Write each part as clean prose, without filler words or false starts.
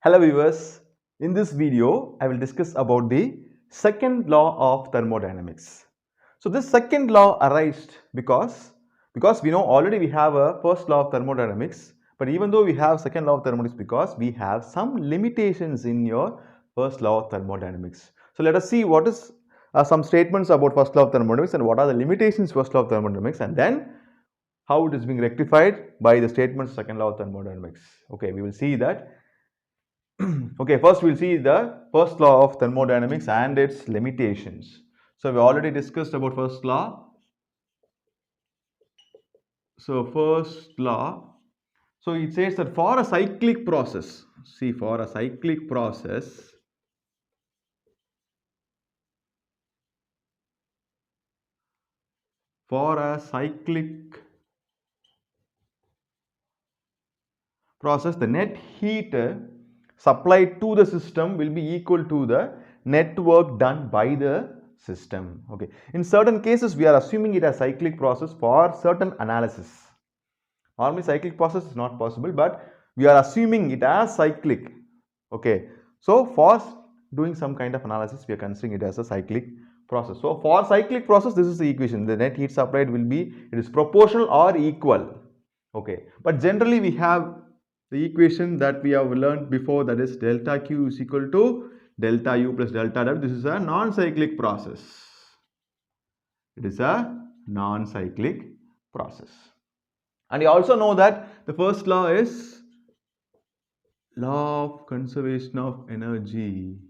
Hello viewers, in this video I will discuss about the second law of thermodynamics. So this second law arises because we know already we have a first law of thermodynamics, but even though we have second law of thermodynamics because we have some limitations in your first law of thermodynamics. So let us see what is some statements about first law of thermodynamics and what are the limitations first law of thermodynamics, and then how it is being rectified by the statements second law of thermodynamics. Okay, we will see that. Okay, first we'll see the first law of thermodynamics and its limitations. So we already discussed about first law. So first law, so it says that for a cyclic process, see, for a cyclic process, the net heat supplied to the system will be equal to the net work done by the system. Okay, in certain cases we are assuming it as cyclic process for certain analysis. Normally cyclic process is not possible, but we are assuming it as cyclic. Okay, so for doing some kind of analysis we are considering it as a cyclic process. So for cyclic process, this is the equation: the net heat supplied will be, it is proportional or equal. Okay, but generally we have the equation that we have learned before, that is delta Q is equal to delta U plus delta W. This is a non-cyclic process. It is a non-cyclic process. And you also know that the first law is law of conservation of energy.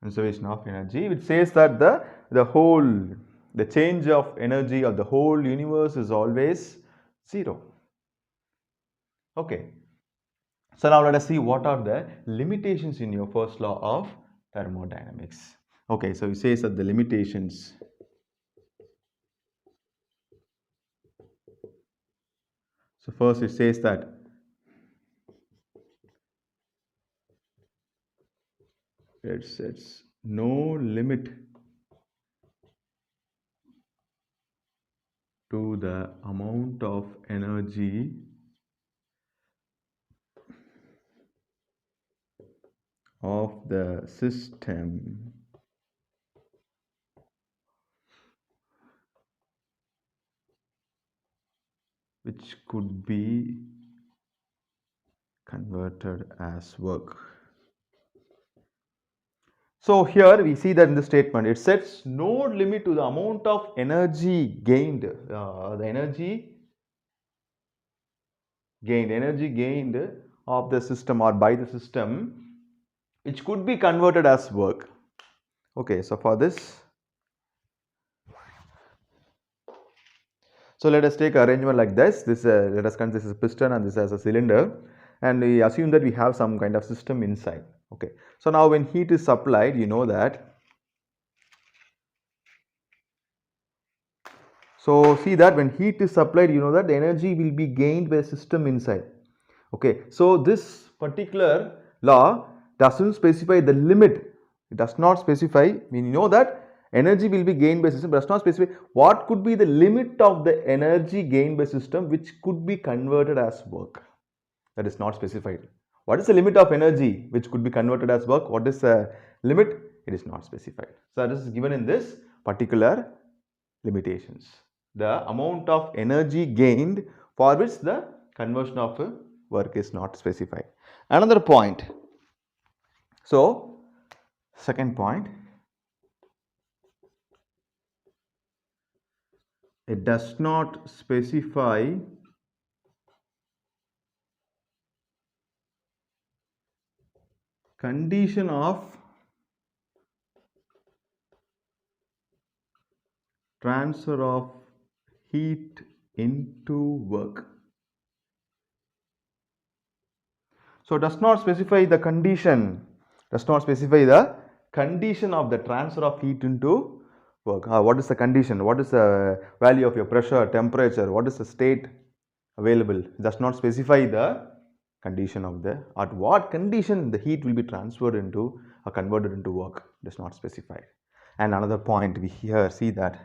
Conservation of energy, which says that the change of energy of the whole universe is always zero. Okay, so now let us see what are the limitations in your first law of thermodynamics. Okay, so it says that the limitations. So first it says that it sets no limit to the amount of energy of the system which could be converted as work. So here we see that in the statement it sets no limit to the amount of energy gained, the energy gained of the system or by the system, which could be converted as work. Okay, so for this, so let us take arrangement like this. Let us consider this is a piston and this as a cylinder, and we assume that we have some kind of system inside. Okay, so now when heat is supplied, you know that. So see that when heat is supplied, you know that the energy will be gained by the system inside. Okay, so this particular law doesn't specify the limit. It does not specify. We know that energy will be gained by system, but does not specify what could be the limit of the energy gained by system which could be converted as work. That is not specified. What is the limit of energy which could be converted as work? What is the limit? It is not specified. So this is given in this particular limitations. The amount of energy gained for which the conversion of work is not specified. Another point. So second point, it does not specify condition of transfer of heat into work. So does not specify the condition, of the transfer of heat into work. What is the condition? What is the value of your pressure, temperature? What is the state available? It does not specify the condition of the, at what condition the heat will be transferred into or converted into work. It is not specified. And another point, we here see that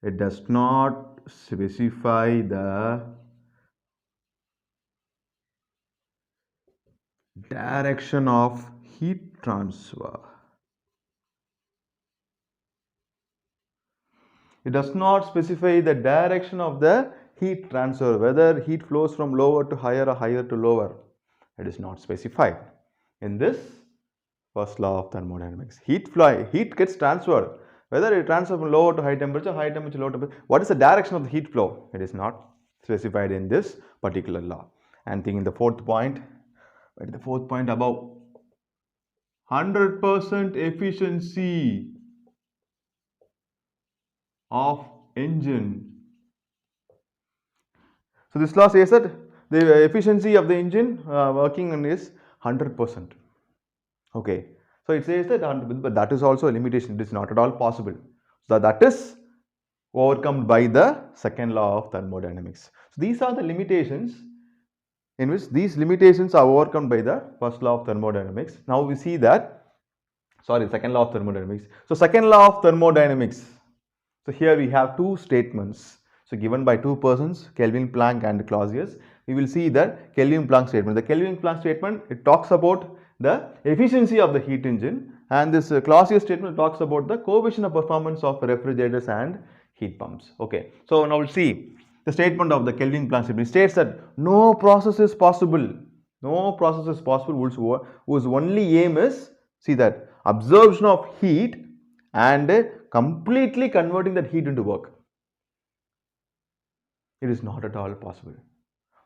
it does not specify the direction of heat transfer. It does not specify the direction of the heat transfer, whether heat flows from lower to higher or higher to lower. It is not specified in this first law of thermodynamics. Heat gets transferred, whether it transfers from lower to high temperature, low temperature. What is the direction of the heat flow? It is not specified in this particular law. And thinking the fourth point, above 100% efficiency of engine. So this law says that the efficiency of the engine working on is 100%. Okay, so it says that, but that is also a limitation. It is not at all possible. So that is overcome by the second law of thermodynamics. So these are the limitations in which these limitations are overcome by the first law of thermodynamics. Now we see that, second law of thermodynamics. So second law of thermodynamics. So here we have two statements. So given by two persons, Kelvin Planck and Clausius. We will see that Kelvin Planck statement. The Kelvin Planck statement, it talks about the efficiency of the heat engine, and this Clausius statement talks about the coefficient of performance of refrigerators and heat pumps. Okay, so now we'll see the statement of the Kelvin Planck statement. It states that no process is possible. No process is possible whose only aim is, see that, absorption of heat and completely converting that heat into work. It is not at all possible.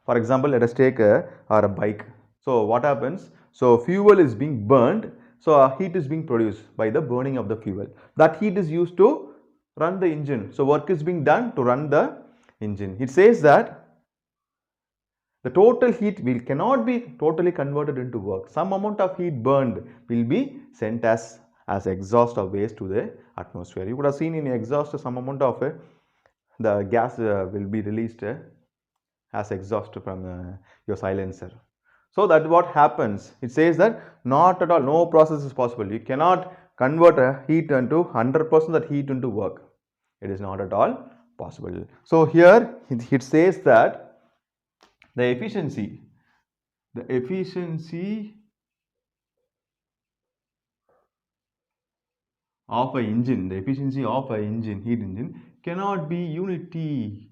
For example, let us take a bike. So what happens? So fuel is being burned. So heat is being produced by the burning of the fuel. That heat is used to run the engine. So work is being done to run the engine. It says that the total heat cannot be totally converted into work. Some amount of heat burned will be sent as exhaust or waste to the atmosphere. You would have seen in exhaust some amount of the gas will be released as exhaust from your silencer. So that what happens, it says that not at all, no process is possible. You cannot convert a heat into 100% that heat into work. It is not at all possible. So here it says that the efficiency of an engine, heat engine, cannot be unity.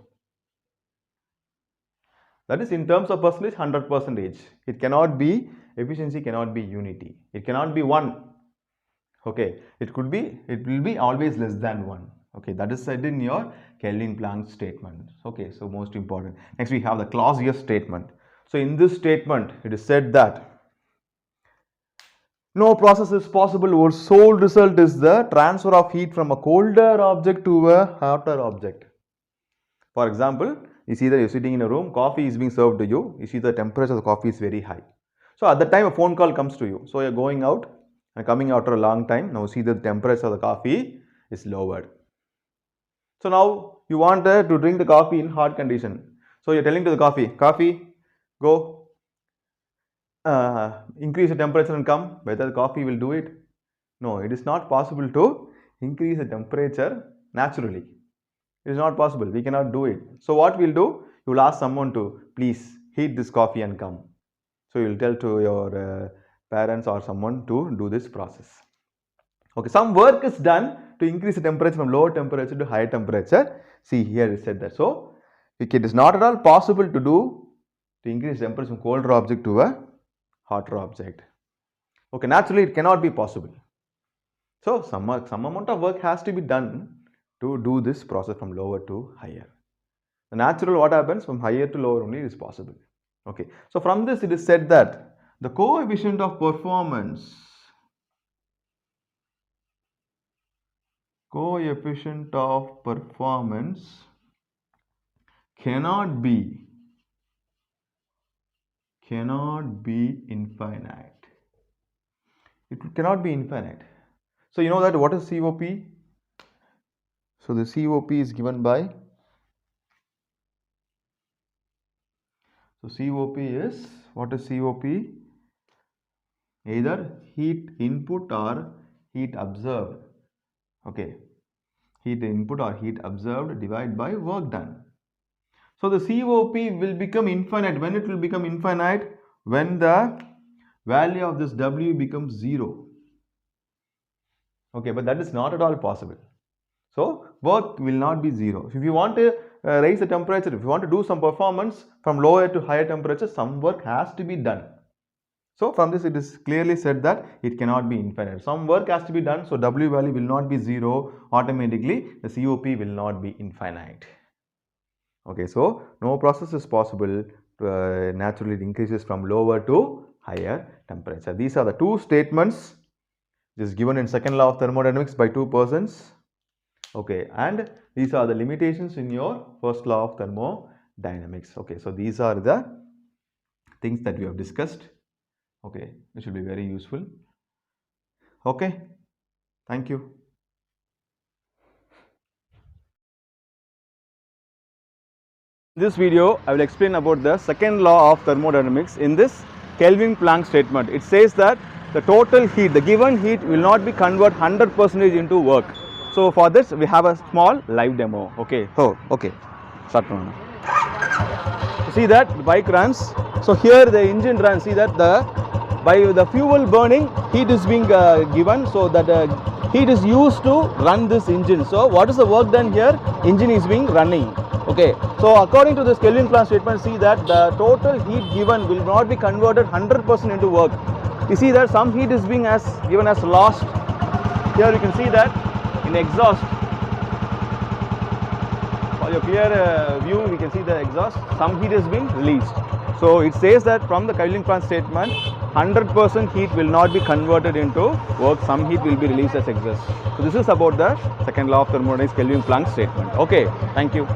That is, in terms of percentage, 100%. It cannot be, efficiency cannot be unity. It cannot be 1. Okay, it will be always less than 1. Okay, that is said in your Kelvin Planck statement. Okay, so most important. Next we have the Clausius statement. So in this statement, it is said that no process is possible whose sole result is the transfer of heat from a colder object to a hotter object. For example, you see that you're sitting in a room, coffee is being served to you, you see the temperature of the coffee is very high. So at that time a phone call comes to you. So you're going out and coming after a long time. Now see the temperature of the coffee is lowered. So now you want to drink the coffee in hot condition. So you're telling to the coffee, go increase the temperature and come. Whether the coffee will do it? No, it is not possible to increase the temperature naturally. It is not possible. We cannot do it. So what we'll do? You will ask someone to please heat this coffee and come. So you will tell to your parents or someone to do this process. Okay, some work is done to increase the temperature from lower temperature to higher temperature. See here it said that. So it is not at all possible to increase temperature from colder object to a hotter object. Okay, naturally it cannot be possible. So some amount of work has to be done to do this process from lower to higher. The natural, what happens from higher to lower only is possible. Okay, so from this it is said that the coefficient of performance cannot be infinite. It cannot be infinite. So you know that what is COP? So the COP is given by, so COP is, what is COP? Either heat input or heat absorbed. Okay, heat input or heat absorbed divided by work done. So the COP will become infinite. When it will become infinite? When the value of this W becomes 0. Okay, but that is not at all possible. So work will not be 0. If you want to raise the temperature, if you want to do some performance from lower to higher temperature, some work has to be done. So from this it is clearly said that it cannot be infinite. Some work has to be done, so W value will not be 0. Automatically the COP will not be infinite. Okay, so no process is possible. Naturally it increases from lower to higher temperature. These are the two statements which is given in second law of thermodynamics by two persons. Okay, and these are the limitations in your first law of thermodynamics. Okay, so these are the things that we have discussed. Okay, it should be very useful. Okay, thank you. In this video, I will explain about the second law of thermodynamics. In this Kelvin-Planck statement, it says that the total heat, the given heat will not be converted 100% into work. So for this, we have a small live demo. Okay. Oh, okay. Start now. See that the bike runs. So here the engine runs. See that by the fuel burning, heat is being given. So that heat is used to run this engine. So what is the work done here? Engine is being running. Okay. So according to this Kelvin-Planck statement, see that the total heat given will not be converted 100% into work. You see that some heat is being given as lost. Here you can see that in exhaust. For your clear view, we can see the exhaust. Some heat is being released. So it says that from the Kelvin-Planck statement, 100% heat will not be converted into work. Some heat will be released as exhaust. So this is about the second law of thermodynamics Kelvin-Planck statement. Okay, thank you.